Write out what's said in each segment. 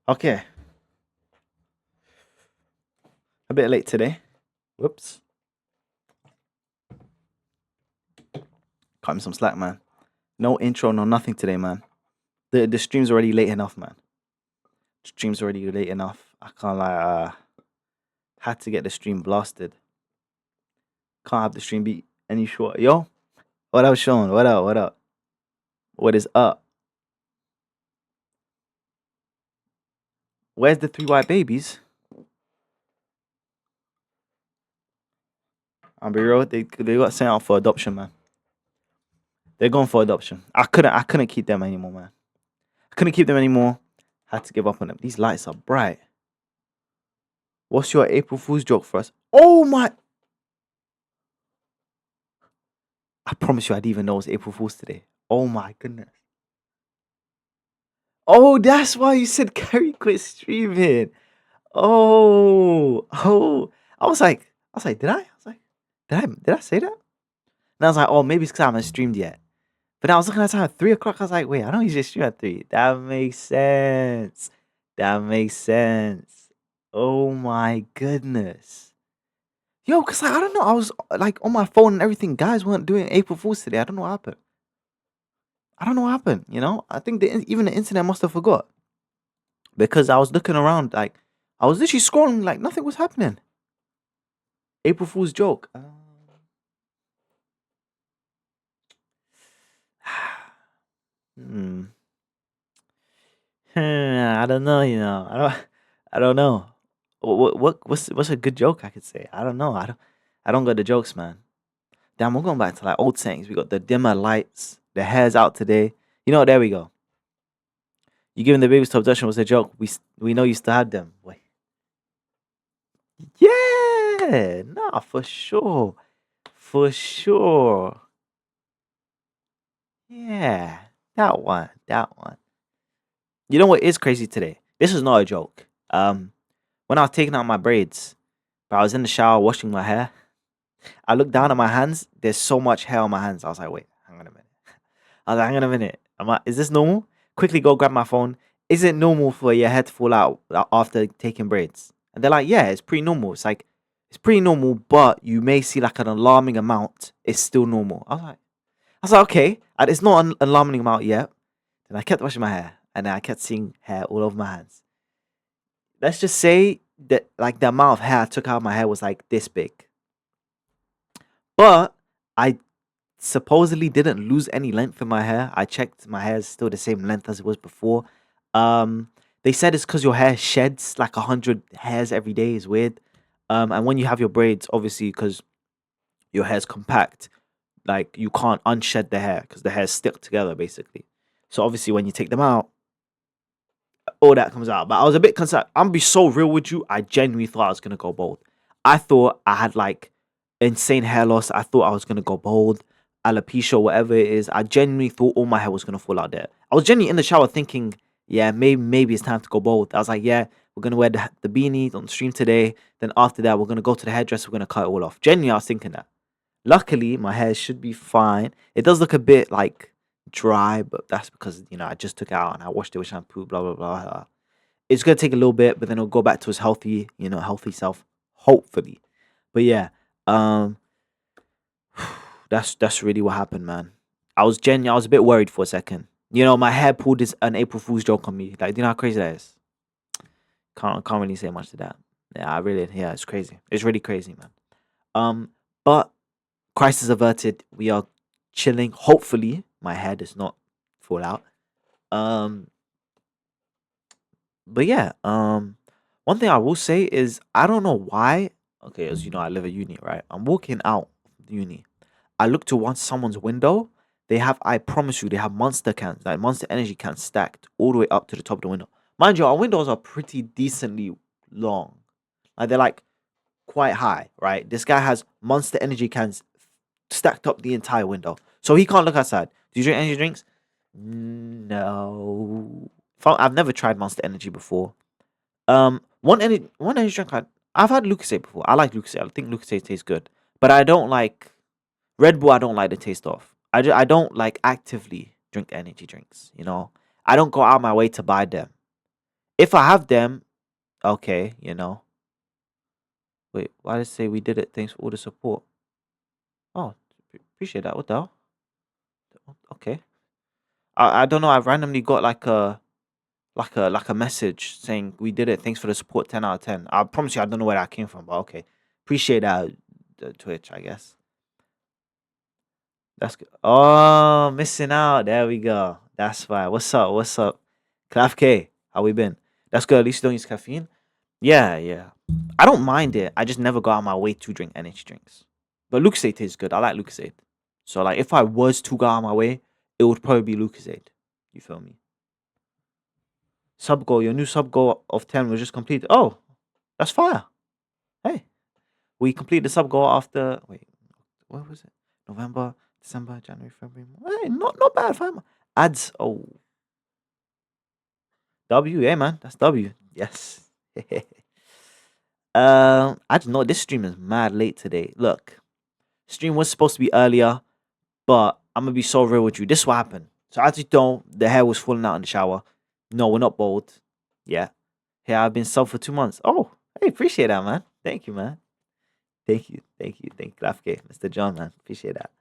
Okay, a bit late today. Whoops. Cut me some slack, man. No intro, no nothing today, man. The stream's already late enough, man. Stream's already late enough. I can't lie. Had to get the stream blasted. Can't have the stream be any shorter. Yo, what up, Sean? What up? What up? What is up? Where's the three white babies? I'll be real. They got sent out for adoption, man. They're going for adoption. I couldn't keep them anymore, man. I couldn't keep them anymore. Had to give up on them. These lights are bright. What's your April Fool's joke for us? Oh my! I promise you, I didn't even know it was April Fool's today. Oh my goodness. Oh, that's why you said Keyerii quit streaming. Oh. I was like, did I say that? And I was like, oh, maybe it's because I haven't streamed yet. But I was looking at the time at 3 o'clock. I was like, wait, I don't usually stream at 3. That makes sense. That makes sense. Oh my goodness. Yo, because I don't know. I was like on my phone and everything. Guys weren't doing April Fool's today. I don't know what happened. I don't know what happened. I think even the internet must have forgot because I was looking around like I was literally scrolling like nothing was happening. April Fool's joke. Hmm. I don't know. I don't know. What's a good joke I could say? I don't know. I don't got the jokes, man. Damn, we're going back to like old sayings. We got the dimmer lights. The hair's out today. There we go. You giving the babies to abduction was a joke. We know you still had them. Wait. Yeah, nah, for sure. For sure. Yeah. That one. That one. You know what is crazy today? This is not a joke. When I was taking out my braids, but I was in the shower washing my hair. I looked down at my hands. There's so much hair on my hands. I was like, wait, hang on a minute. I was like, hang on a minute. Is this normal? Quickly go grab my phone. Is it normal for your hair to fall out after taking braids? And they're like, yeah, it's pretty normal. It's like, it's pretty normal, but you may see like an alarming amount. It's still normal. I was like, okay, and it's not an alarming amount yet. And I kept washing my hair, and then I kept seeing hair all over my hands. Let's just say that like the amount of hair I took out of my hair was like this big, but I supposedly didn't lose any length in my hair. I checked, my hair is still the same length as it was before. Um, they said it's because your hair sheds like 100 hairs every day. Is weird. And when you have your braids, obviously, because your hair's compact, like you can't unshed the hair because the hairs stick together basically. So obviously, when you take them out, all that comes out. But I was a bit concerned. I'm gonna be so real with you. I genuinely thought I was gonna go bald. I thought I had like insane hair loss. I thought I was gonna go bald, alopecia, whatever it is. I genuinely thought all my hair was gonna fall out there. I was genuinely in the shower thinking, yeah, maybe it's time to go bald. I was like, yeah, we're gonna wear the beanie on the stream today. Then after that, we're gonna go to the hairdresser. We're gonna cut it all off. Genuinely, I was thinking that. Luckily, my hair should be fine. It does look a bit like dry, but that's because I just took it out and I washed it with shampoo. Blah blah blah. It's gonna take a little bit, but then it'll go back to its healthy self, hopefully. But yeah, um, that's really what happened, man. I was a bit worried for a second. My hair pulled an April Fool's joke on me. Like, do you know how crazy that is? Can't really say much to that. Yeah, it's crazy. It's really crazy, man. But crisis averted. We are chilling. Hopefully, my hair does not fall out. Um, but yeah, one thing I will say is I don't know why. Okay, as you know, I live at uni, right? I'm walking out of the uni. I look towards someone's window. I promise you, they have monster cans, like monster energy cans stacked all the way up to the top of the window. Mind you, our windows are pretty decently long. Like they're like quite high, right? This guy has monster energy cans stacked up the entire window. So he can't look outside. Do you drink energy drinks? No. I've never tried Monster Energy before. One energy drink I've had Lucasade before. I like Lucasade. I think Lucasade tastes good, but I don't like Red Bull. I don't like the taste of. I don't like actively drink energy drinks. I don't go out my way to buy them. If I have them, okay, you know. Wait, why did it say we did it? Thanks for all the support. Oh, appreciate that. What the hell? Okay. I don't know. I randomly got like a message saying we did it. Thanks for the support. 10 out of 10. I promise you, I don't know where that came from, but okay. Appreciate that, Twitch. I guess that's good. Oh, missing out. There we go. That's fine. What's up? What's up? Clav K, how we been? That's good. At least you don't use caffeine. Yeah, yeah. I don't mind it. I just never go out of my way to drink energy drinks. But Lucasade is good. I like Lucasade. So like, if I was to go out of my way, it would probably be Lucasade. You feel me? Sub goal. Your new sub goal of 10 was just completed. Oh, that's fire. Hey, we completed the sub goal after. Wait, what was it? November, December, January, February. Hey, not bad. Fine. Ads. Oh, W. Yeah, man. That's W. Yes. I just know this stream is mad late today. Look, stream was supposed to be earlier, but I'm gonna be so real with you. This is what happened. So as you know, the hair was falling out in the shower. No, we're not bald. Yeah. Here I've been sub for 2 months. Oh, hey, appreciate that, man. Thank you, man. Thank you, Lafke, Mr. John, man. Appreciate that.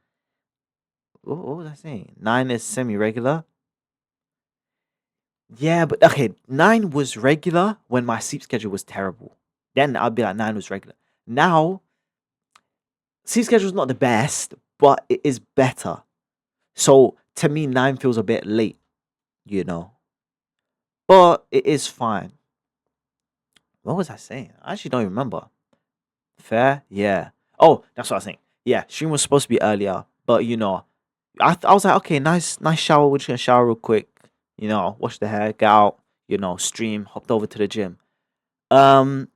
What was I saying? 9 is semi-regular. Yeah, but okay, 9 was regular when my sleep schedule was terrible. Then I'd be like 9 was regular. Now, sleep schedule is not the best, but it is better. So to me, 9 feels a bit late, you know. But it is fine. What was I saying? I actually don't even remember. Fair? Yeah. Oh, that's what I was saying. Yeah, stream was supposed to be earlier, but you know, I was like, okay, nice shower. We're just gonna shower real quick. You know, wash the hair, get out. You know, stream. Hopped over to the gym. Um,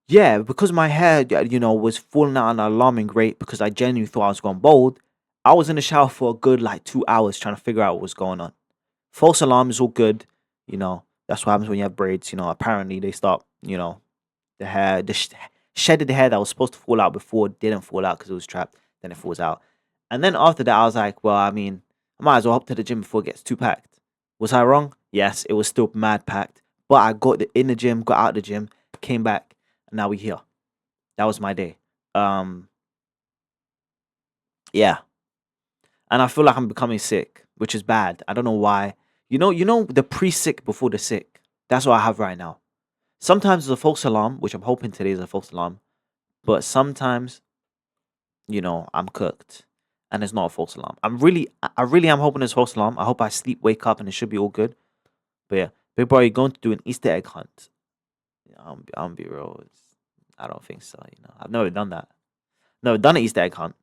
yeah, because my hair, was falling out at an alarming rate because I genuinely thought I was going bald. I was in the shower for a good like 2 hours trying to figure out what was going on. False alarm is all good. You know, that's what happens when you have braids. You know, apparently they stop. The hair, shedded the hair that was supposed to fall out before didn't fall out because it was trapped. Then it falls out. And then after that, I was like, well, I mean, I might as well hop to the gym before it gets too packed. Was I wrong? Yes, it was still mad packed. But I got in the gym, got out of the gym, came back, and now we here. That was my day. Um, yeah. And I feel like I'm becoming sick, which is bad. I don't know why. You know the pre-sick before the sick. That's what I have right now. Sometimes it's a false alarm, which I'm hoping today is a false alarm. But sometimes I'm cooked, and it's not a false alarm. I really am hoping it's a false alarm. I hope I sleep, wake up, and it should be all good. But yeah, big boy, you're going to do an Easter egg hunt. Yeah, I'm be real. I don't think so. I've never done that. Never done an Easter egg hunt.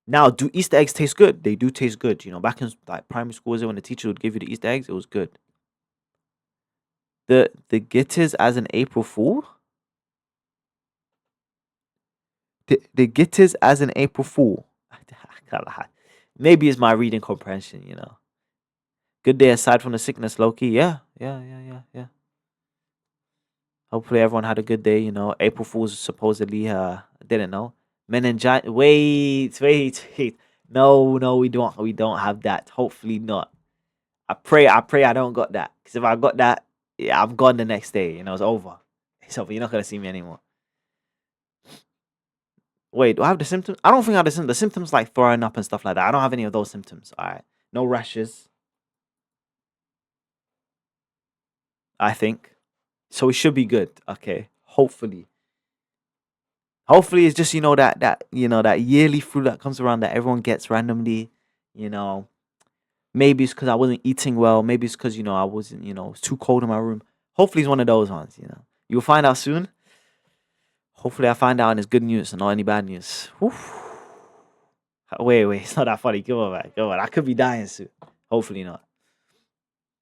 Now, do Easter eggs taste good? They do taste good. Back in like primary school, when the teacher would give you the Easter eggs, it was good. The Gitters as an April Fool. The Gitters as an April Fool. Maybe it's my reading comprehension. Good day aside from the sickness, Loki. Yeah, yeah, yeah, yeah, yeah. Hopefully everyone had a good day. April Fools supposedly didn't know. Meningitis. Wait. No, no, we don't have that. Hopefully not. I pray I don't got that. Because if I got that, yeah, I'm gone the next day. It's over. It's over. You're not gonna see me anymore. Wait, do I have the symptoms? I don't think I have the symptoms. The symptoms like throwing up and stuff like that. I don't have any of those symptoms. All right. No rashes, I think. So we should be good. Okay. Hopefully. Hopefully it's just that yearly flu that comes around that everyone gets randomly. You know, maybe it's because I wasn't eating well. Maybe it's because I wasn't. It's too cold in my room. Hopefully it's one of those ones. You'll find out soon. Hopefully I find out and it's good news and not any bad news. Whew. Wait, it's not that funny. Come on, man. Come on. I could be dying soon. Hopefully not.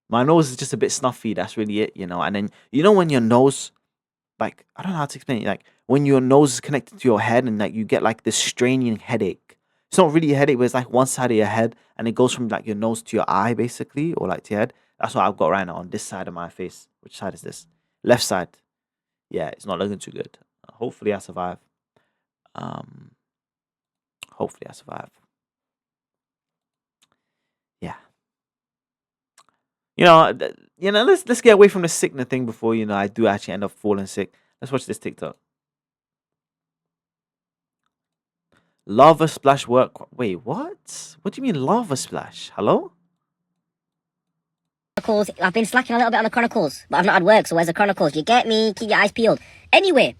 My nose is just a bit snuffy. That's really it. And then when your nose, like, I don't know how to explain it. Like when your nose is connected to your head and like you get like this straining headache. It's not really a headache, but it's like one side of your head and it goes from like your nose to your eye basically, or like to your head. That's what I've got right now on this side of my face. Which side is this? Left side. Yeah, it's not looking too good. Hopefully I survive. Um, hopefully I survive. Yeah. let's get away from the sickness thing before I do actually end up falling sick. Let's watch this TikTok. Lava splash work. Wait, what? What do you mean lava splash? Hello? Chronicles. I've been slacking a little bit on the Chronicles, but I've not had work, so where's the Chronicles? You get me? Keep your eyes peeled. Anyway.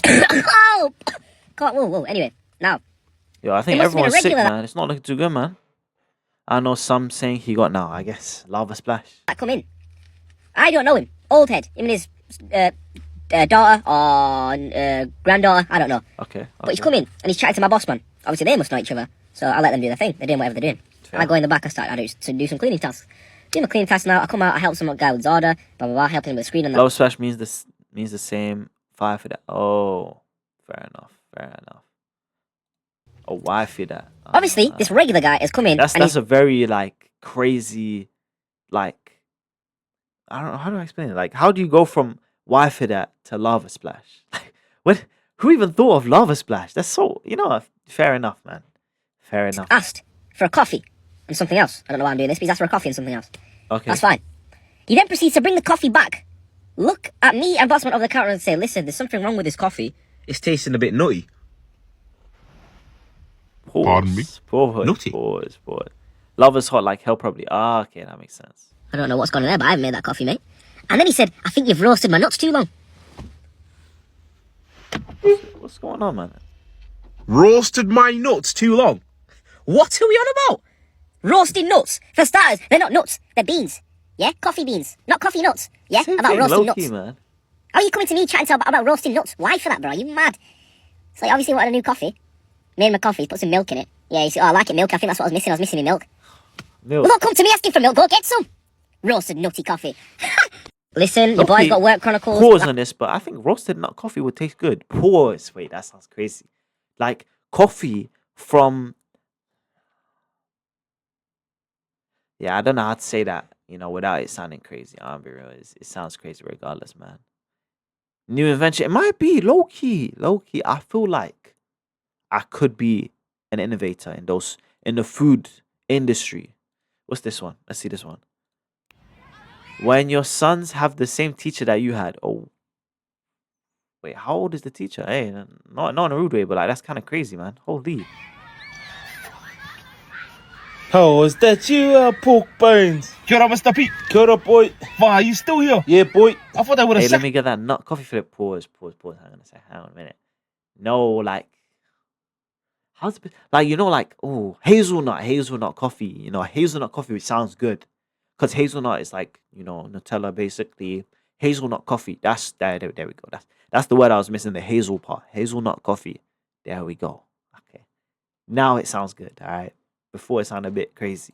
Oh! God, whoa. Anyway, now. Yo, I think everyone's sick, man. It's not looking too good, man. I know some saying he got now, I guess. Lava splash. I come in. I don't know him. Old head. Him and his daughter or granddaughter. I don't know. Okay. But he's come in and he's chatting to my boss man. Obviously, they must know each other. So I let them do their thing. They're doing whatever they're doing. Fair. I go in the back. I do some cleaning tasks. Do my cleaning tasks now. I come out. I help some guy with his order. Blah, blah, blah. Helping him with the screen and that. Lava splash means the same fire for that. Oh, fair enough. Oh, why for that? Obviously, this regular guy has come in. That's a very crazy, I don't know, how do I explain it? How do you go from why for that to lava splash? Who even thought of lava splash? That's so, fair enough, man. Fair enough. Asked for a coffee and something else. I don't know why I'm doing this, but he's asked for a coffee and something else. Okay. That's fine. He then proceeds to bring the coffee back, look at me and Bossman over the counter and say, listen, there's something wrong with this coffee. It's tasting a bit nutty. Pause. Pardon me? Nutty. Pause. Lava's hot like hell, probably. Okay, that makes sense. I don't know what's going on there, but I haven't made that coffee, mate. And then he said, I think you've roasted my nuts too long. What's going on, man? Roasted my nuts too long. What are we on about? Roasted nuts. For starters, they're not nuts, they're beans. Yeah? Coffee beans. Not coffee nuts. Yeah? Same about thing, roasting low-key, nuts. Man. How are you coming to me chatting about roasting nuts? Why for that, bro? Are you mad? So he obviously wanted a new coffee. Made him a coffee, put some milk in it. Yeah, he said, I like it, milk. I think that's what I was missing. I was missing my milk. Milk. Well, don't come to me asking for milk. Go get some. Roasted nutty coffee. Listen, your boy's got work chronicles. Pause on this, but I think roasted nut coffee would taste good. Pause. Wait, that sounds crazy. Coffee from... Yeah, I don't know how to say that, without it sounding crazy. I'll be real. It sounds crazy regardless, man. New invention. It might be low-key. Low-key. I feel like I could be an innovator in the food industry. What's this one? Let's see this one. When your sons have the same teacher that you had. Oh. Wait, how old is the teacher? Hey, not in a rude way, but that's kind of crazy, man. Holy. Oh, is that you, pork bones? Kia ora, Mr. Pete. Kia ora, boy. Wow, are you still here? Yeah, boy. I thought they would have Hey, sacked. let me get that nut coffee flip. Pause. Hang on a minute. No, how's it? Hazelnut coffee. Hazelnut coffee, which sounds good. Because hazelnut is Nutella, basically. Hazelnut coffee. There we go. That's the word I was missing, the hazel part. Hazelnut coffee. There we go. Okay. Now it sounds good, all right? Before it sounded a bit crazy.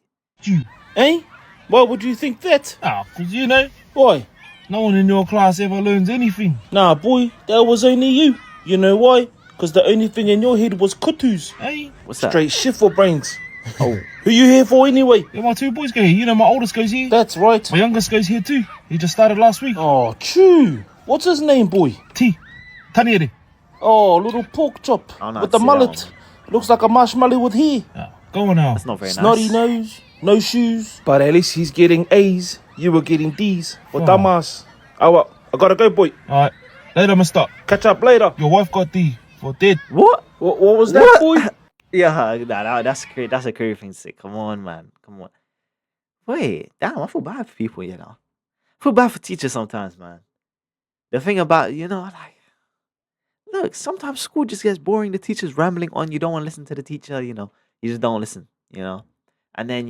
Eh? Why would you think that? Because, Why? no one in your class ever learns anything. Nah, boy, that was only you. You know why? Because the only thing in your head was kutus. Hey, What's that? Straight shit for brains. Oh. Who you here for anyway? yeah, my two boys go here. My oldest goes here. That's right. My youngest goes here too. He just started last week. Oh, true. What's his name, boy? T. Taniere. Oh, little pork chop Oh, no, with the see that mullet. one. Looks like a marshmallow with hair. Go on now. That's not very Snotty nice. nose, no shoes. But at least he's getting A's. You were getting D's. For Oh. dumbass. Oh, well, I gotta go, boy. Alright. Later, Mr. Catch up later. Your wife got D for dead. What? What was that, What? boy? Yeah, that's crazy. That's a crazy thing to say. Come on, man. Come on. Wait, damn, I feel bad for people, I feel bad for teachers sometimes, man. The thing about, look, sometimes school just gets boring. The teacher's rambling on. You don't want to listen to the teacher, you just don't listen, And then,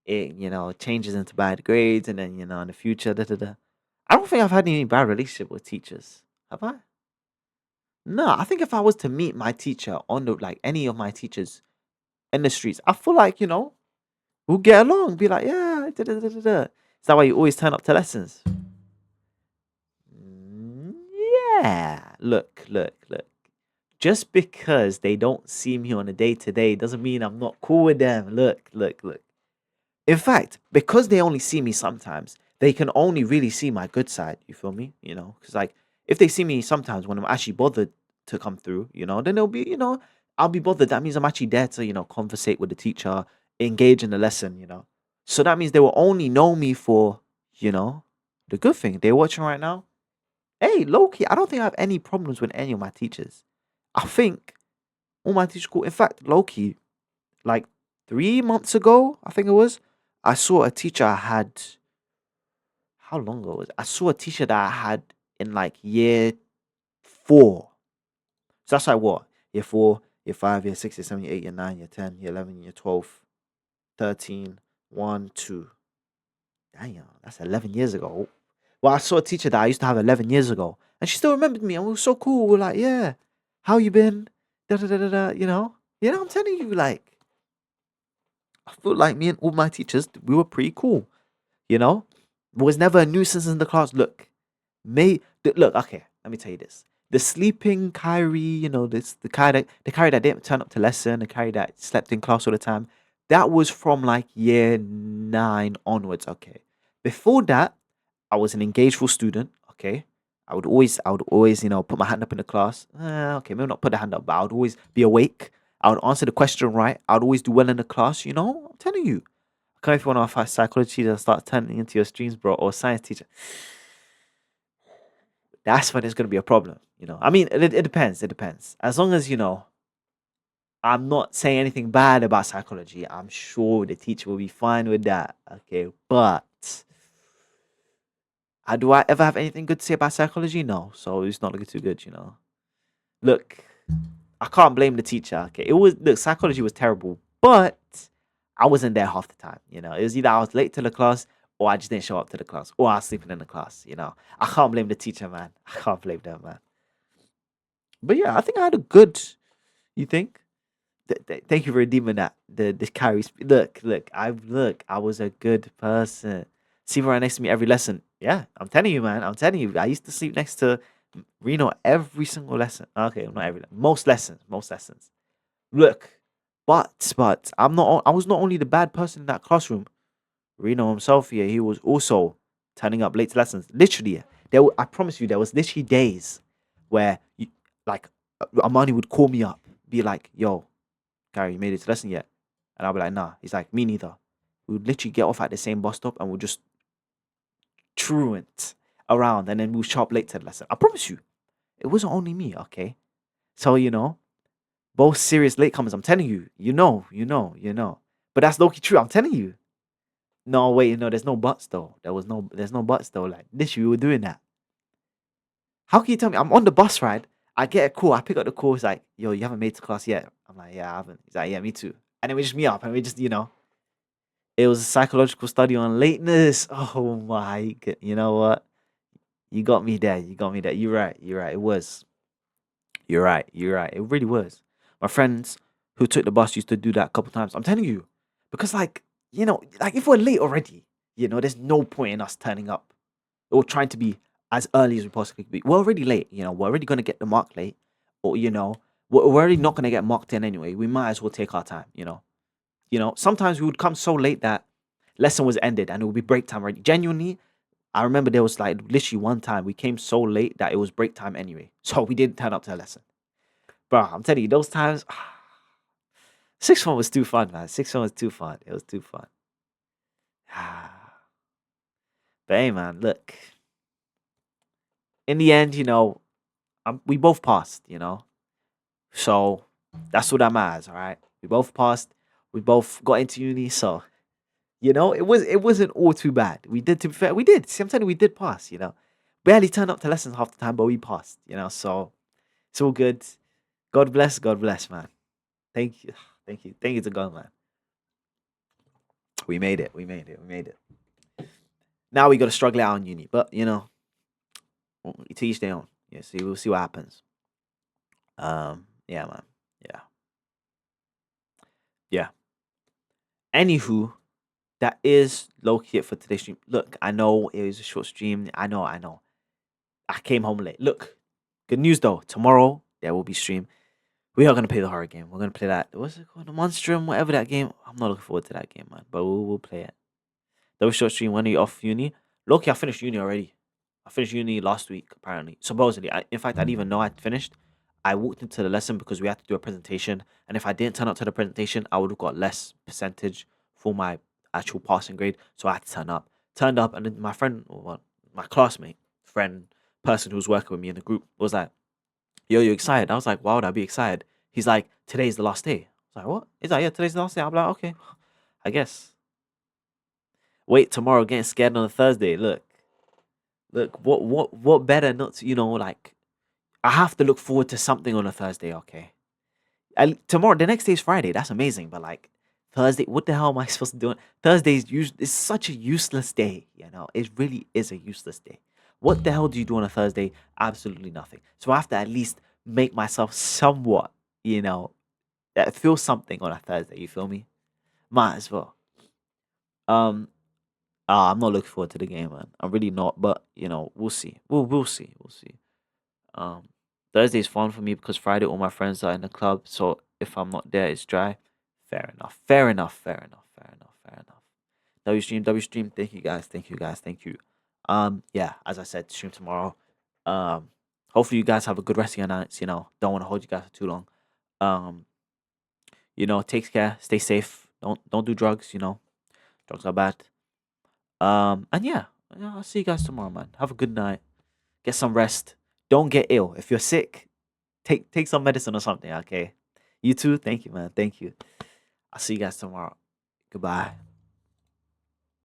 it changes into bad grades. And then, in the future, da. I don't think I've had any bad relationship with teachers. Have I? No, I think if I was to meet my teacher any of my teachers in the streets, I feel like, we'll get along. Be like, yeah, da. Is that why you always turn up to lessons? Yeah. Look. Just because they don't see me on a day-to-day doesn't mean I'm not cool with them. Look. In fact, because they only see me sometimes, they can only really see my good side. You feel me? Because if they see me sometimes when I'm actually bothered to come through, then they'll be, I'll be bothered. That means I'm actually there to, conversate with the teacher, engage in the lesson, So that means they will only know me for, The good thing, they're watching right now. Hey, low key, I don't think I have any problems with any of my teachers. I think all my teachers cool. In fact, low key, like 3 months ago, I think it was, I saw a teacher I had. How long ago was it? I saw a teacher that I had in like year four. So that's like what? Year four, year five, year six, year seven, year eight, year nine, year 10, year 11, year 12, 13, 1, 2. Damn, that's 11 years ago. Well, I saw a teacher that I used to have 11 years ago, and she still remembered me, and we were so cool. We're like, yeah, how you been? Da da da da da. You know. I'm telling you, like, I feel like me and all my teachers, we were pretty cool. You know, was never a nuisance in the class. Look. Okay, let me tell you this: the sleeping Kyrie, the Kyrie that didn't turn up to lesson, the Kyrie that slept in class all the time. That was from like year 9 onwards. Okay, before that, I was an engageful student. Okay. I would always, put my hand up in the class. Okay, maybe not put the hand up, but I would always be awake. I would answer the question right. I would always do well in the class. I'm telling you. Come if you want to psychology teacher and start turning into your streams, bro, or science teacher, that's when it's gonna be a problem. I mean, it depends. It depends. As long as I'm not saying anything bad about psychology. I'm sure the teacher will be fine with that. Okay, but do I ever have anything good to say about psychology? No, so it's not looking too good. Look, I can't blame the teacher. Okay, psychology was terrible, but I wasn't there half the time. It was either I was late to the class or I just didn't show up to the class or I was sleeping in the class. I can't blame the teacher, man. I can't blame them, man. But yeah, I think I had a good. You think? Thank you for redeeming that. The carry. Look. I was a good person. See right next to me every lesson. Yeah, I'm telling you, man. I'm telling you. I used to sleep next to Reno every single lesson. Okay, not every most lessons. Most lessons. Look, but I was not only the bad person in that classroom. Reno himself here, he was also turning up late to lessons. Literally, I promise you, there was literally days where like Amani would call me up, be like, "Yo, Gary, you made it to lesson yet?" And I'll be like, "Nah." He's like, "Me neither." We would literally get off at the same bus stop and we'll just truant around, and then we'll show up late to the lesson. I promise you, it wasn't only me. Okay, so both serious latecomers. I'm telling you, But that's low key true. I'm telling you. No, wait, no, there's no buts though. There's no buts though. Like this, we were doing that. How can you tell me? I'm on the bus ride. I get a call. I pick up the call. It's like, yo, you haven't made it to class yet. I'm like, yeah, I haven't. He's like, yeah, me too. And then we just meet up and we just, it was a psychological study on lateness. Oh my god. You know what? You got me there. You got me there. You're right. You're right. It was. You're right. You're right. It really was. My friends who took the bus used to do that a couple times. I'm telling you. Because like if we're late already, there's no point in us turning up or trying to be as early as we possibly could be. We're already late, we're already gonna get the mark late. Or we're already not gonna get marked in anyway. We might as well take our time. Sometimes we would come so late that lesson was ended and it would be break time already. Genuinely, I remember there was like literally one time we came so late that it was break time anyway. So we didn't turn up to the lesson. Bro, I'm telling you, those times sixth form was too fun, man. Sixth form was too fun. It was too fun. But hey, man, look. In the end, we both passed. So that's what that matters, all right? We both passed. We both got into uni, so it wasn't all too bad. We did, to be fair, we did. See, I'm telling you, we did pass. Barely turned up to lessons half the time, but we passed. So it's all good. God bless, man. Thank you. Thank you to God, man. We made it. We made it. We made it. Now we gotta struggle out on uni. But to each their own. Yeah, see, we'll see what happens. Yeah, man. Yeah. Yeah. Anywho, that is low key it for today's stream. Look, I know it was a short stream. I know. I came home late. Look, good news though. Tomorrow there will be stream. We are gonna play the horror game. We're gonna play that. What's it called? The Monstrum, whatever that game. I'm not looking forward to that game, man. But we'll play it. That was short stream. When are you off uni? Loki, I finished uni already. I finished uni last week, apparently. Supposedly. In fact, I didn't even know I'd finished. I walked into the lesson because we had to do a presentation. And if I didn't turn up to the presentation, I would have got less percentage for my actual passing grade. So I had to turn up. Turned up, and then my friend, well, my classmate, friend, person who was working with me in the group was like, "Yo, you excited?" I was like, "Why would I be excited?" He's like, "Today's the last day." I was like, "What?" He's like, "Yeah, today's the last day." I'm like, "Okay, I guess." Wait, tomorrow getting scared on a Thursday. Look, what better not to, like, I have to look forward to something on a Thursday, okay? Tomorrow, the next day is Friday. That's amazing, but like Thursday, what the hell am I supposed to do? Thursday is such a useless day, It really is a useless day. What the hell do you do on a Thursday? Absolutely nothing. So I have to at least make myself somewhat, feel something on a Thursday. You feel me? Might as well. Um, I'm not looking forward to the game, man. I'm really not. But we'll see. We'll see. We'll see. Um, Thursday is fun for me because Friday all my friends are in the club. So if I'm not there, it's dry. Fair enough. Fair enough. Fair enough. Fair enough. Fair enough. W stream. W stream. Thank you guys. Thank you guys. Thank you. Yeah. As I said, stream tomorrow. Um, Hopefully you guys have a good rest of your nights. Don't want to hold you guys for too long. Um, take care. Stay safe. Don't do drugs. Drugs are bad. And yeah, I'll see you guys tomorrow, man. Have a good night. Get some rest. Don't get ill. If you're sick, take some medicine or something, okay? You too. Thank you, man. Thank you. I'll see you guys tomorrow. Goodbye.